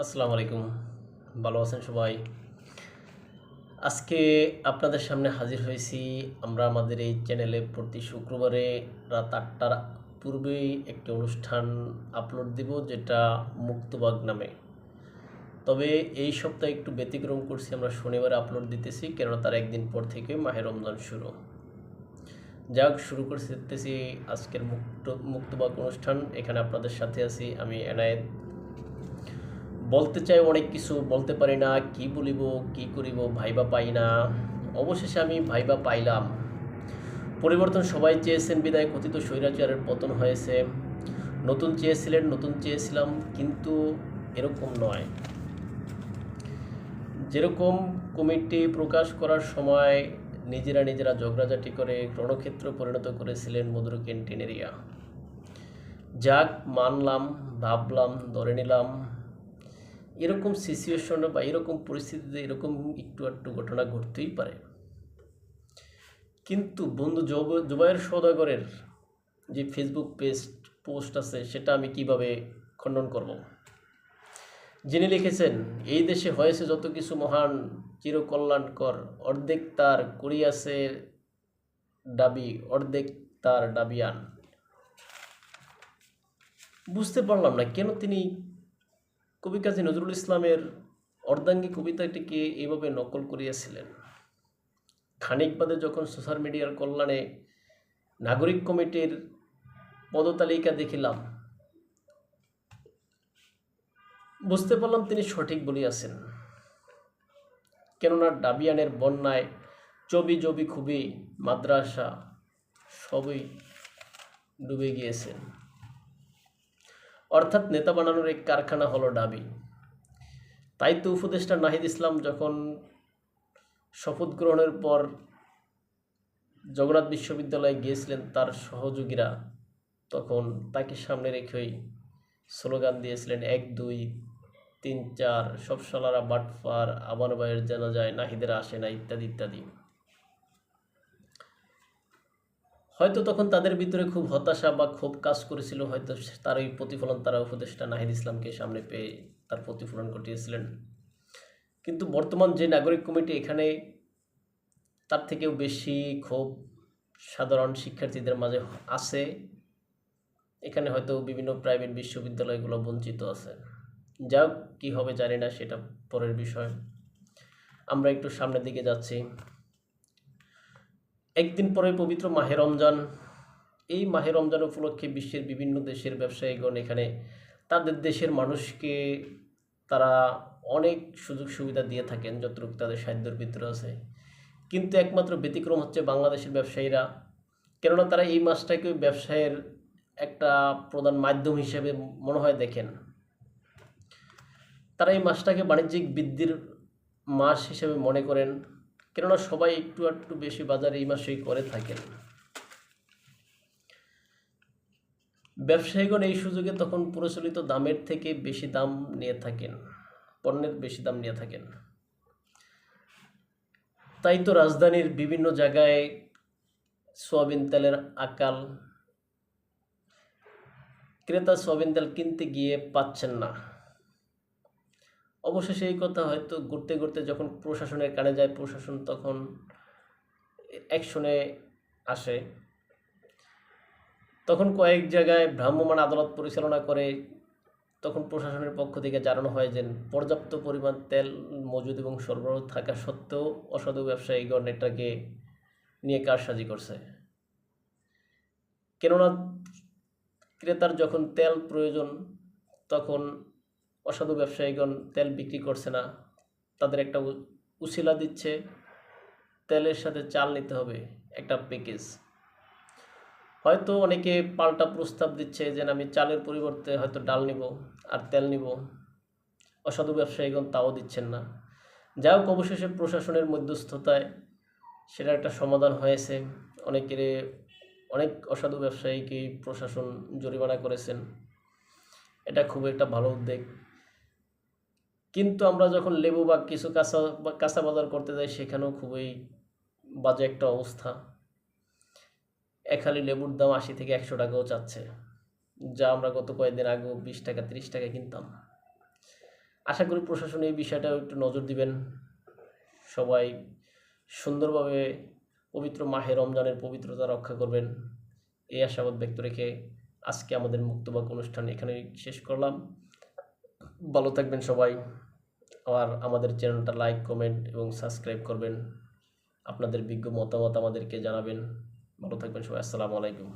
আসসালামু আলাইকুম। ভালো আছেন সবাই? আজকে আপনাদের সামনে হাজির হয়েছি। আমরা আমাদের এই চ্যানেলে প্রতি শুক্রবারে রাত ৮টার পূর্বেই একটি অনুষ্ঠান আপলোড দিব, যেটা মুক্তবাগ নামে। তবে এই সপ্তাহে একটু ব্যতিক্রম করছি, আমরা শনিবারে আপলোড দিতেছি, কেননা তার একদিন পর থেকে মাহে রমজান শুরু। যাক, শুরু করতেছি আজকের মুক্তবাগ অনুষ্ঠান। এখানে আপনাদের সাথে আছি আমি এনায়েত। বলতে চাই অনেক কিছু, বলতে পারি না, কি বলিব কি করিব, ভাইবা পাই না। অবশেষে আমি ভাইবা পাইলাম। পরিবর্তন সবাই চেয়েছেন বিদায় কথিত স্বৈরাচারের পতন হয়েছে। নতুন চেয়েছিলেন, নতুন চেয়েছিলাম, কিন্তু এরকম নয়। যেরকম কমিটি প্রকাশ করার সময় নিজেরা ঝগড়াঝাটি করে রণক্ষেত্র পরিণত করেছিলেন মধুর ক্যান্টিন এরিয়া। যাক, মানলাম, ভাবলাম, ধরে নিলাম এরকম সিচুয়েশনে বা এরকম পরিস্থিতিতে এরকম একটু একটু ঘটনা ঘটতেই পারে। কিন্তু বন্ধু জুবায়ের সওদাগরের যে ফেসবুক পোস্ট আছে, সেটা আমি কিভাবে খণ্ডন করব? যিনি লিখেছেন, এই দেশে হয়েছে যত কিছু মহান চিরকল্যাণকর, অর্ধেক তার করিয়াছে দাবি, অর্ধেক তার দাবিয়ান। বুঝতে পারলাম না কেন তিনি কবি কাজী নজরুল ইসলামের অর্ধাঙ্গী কবিতাটিকে এভাবে নকল করিয়াছিলেন। খানিক বাদে যখন সোশ্যাল মিডিয়ার কল্যাণে নাগরিক কমিটির পদতালিকা দেখিলাম, বুঝতে পারলাম তিনি সঠিক বলিয়াছেন। কেননা ডাবিয়ানের বন্যায় চবি জবি খুবই মাদ্রাসা সবই ডুবে গিয়েছেন। অর্থাৎ নেতা বানানোর এক কারখানা হলো ডাবি। তাই তো উপদেষ্টা নাহিদ ইসলাম যখন শপথ গ্রহণের পর জগন্নাথ বিশ্ববিদ্যালয়ে গিয়েছিলেন, তার সহযোগীরা তখন তাকে সামনে রেখেই স্লোগান দিয়েছিলেন, ১ ২ ৩ ৪ সব শালারা বাটফার, আবার ভাইয়ের জানাজায় নাহিদের আসে না, ইত্যাদি ইত্যাদি। হয়তো তখন তাদের ভিতরে খুব হতাশা বা ক্ষোভ কাজ করেছিল, হয়তো তার ওই প্রতিফলন তারা উপদেষ্টা নাহিদ ইসলামকে সামনে পেয়ে তার প্রতিফলন ঘটিয়েছিলেন। কিন্তু বর্তমান যে নাগরিক কমিটি, এখানে তার থেকেও বেশি ক্ষোভ সাধারণ শিক্ষার্থীদের মাঝে আছে। এখানে হয়তো বিভিন্ন প্রাইভেট বিশ্ববিদ্যালয়গুলো বঞ্চিত আছে। যাক, কী হবে জানি না, সেটা পরের বিষয়। আমরা একটু সামনের দিকে যাচ্ছি। একদিন পরে পবিত্র মাহে রমজান। এই মাহে রমজান উপলক্ষে বিশ্বের বিভিন্ন দেশের ব্যবসায়ীগণ এখানে তাদের দেশের মানুষকে তারা অনেক সুযোগ সুবিধা দিয়ে থাকেন যতটুকু তাদের সাধ্যের ভিতরে আছে। কিন্তু একমাত্র ব্যতিক্রম হচ্ছে বাংলাদেশের ব্যবসায়ীরা। কেননা তারা এই মাসটাকে ব্যবসায়ের একটা প্রধান মাধ্যম হিসেবে মনে হয় দেখেন। তারা এই মাসটাকে বাণিজ্যিক বৃদ্ধির মাস হিসেবে মনে করেন, কেননা সবাই একটু একটু বেশি বাজার এই মাসেই করে থাকেন। ব্যবসায়ীগণ এই সুযোগে তখন প্রচলিত দামের থেকে বেশি দাম নিয়ে থাকেন, পণ্যের বেশি দাম নিয়ে থাকেন। তাই তো রাজধানীর বিভিন্ন জায়গায় সয়াবিন তেলের আকাল। ক্রেতা সয়াবিন তেল কিনতে গিয়ে পাচ্ছেন না। অবশেষে এই কথা হয়তো ঘুরতে ঘুরতে যখন প্রশাসনের কানে যায়, প্রশাসন তখন অ্যাকশনে আসে। তখন কয়েক জায়গায় ভ্রাম্যমাণ আদালত পরিচালনা করে। তখন প্রশাসনের পক্ষ থেকে জানানো হয় যে পর্যাপ্ত পরিমাণ তেল মজুদ এবং সরবরাহ থাকা সত্ত্বেও অসাধু ব্যবসায়ীগণ এটাকে নিয়ে কারসাজি করছে। কেননা ক্রেতার যখন তেল প্রয়োজন, তখন অসাধু ব্যবসায়ীগণ তেল বিক্রি করছে না, তাদের একটা উছিলা দিচ্ছে, তেলের সাথে চাল নিতে হবে একটা প্যাকেজ। হয়তো অনেকে পাল্টা প্রস্তাব দিচ্ছে যে আমি চালের পরিবর্তে হয়তো ডাল নিব আর তেল নিব। অসাধু ব্যবসায়ীগণ তাও দিচ্ছেন না। যাই হোক, অবশেষে প্রশাসনের মধ্যস্থতায় সেটা একটা সমাধান হয়েছে। অনেক অসাধু ব্যবসায়ীকে প্রশাসন জরিমানা করেছেন। এটা খুব একটা ভালো উদ্যোগ। কিন্তু আমরা যখন লেবু বা কিছু কাঁচা বাজার করতে যাই, সেখানেও খুবই বাজে একটা অবস্থা। এক হালি লেবুর দাম ৮০ থেকে ১০০ টাকাও চাচ্ছে, যা আমরা গত কয়েকদিন আগেও ২০ টাকা ৩০ টাকা কিনতাম। আশা করি প্রশাসন এই বিষয়টাও একটু নজর দিবেন, সবাই সুন্দরভাবে পবিত্র মাহে রমজানের পবিত্রতা রক্ষা করবেন, এই আশাবাদ ব্যক্ত রেখে আজকে আমাদের মুক্তবাক অনুষ্ঠান এখানেই শেষ করলাম। ভালো থাকবেন সবাই, আর আমাদের চ্যানেলটা লাইক, কমেন্ট এবং সাবস্ক্রাইব করবেন, আপনাদের বিজ্ঞ মতামত আমাদেরকে জানাবেন। ভালো থাকবেন সবাই, আসসালামু আলাইকুম।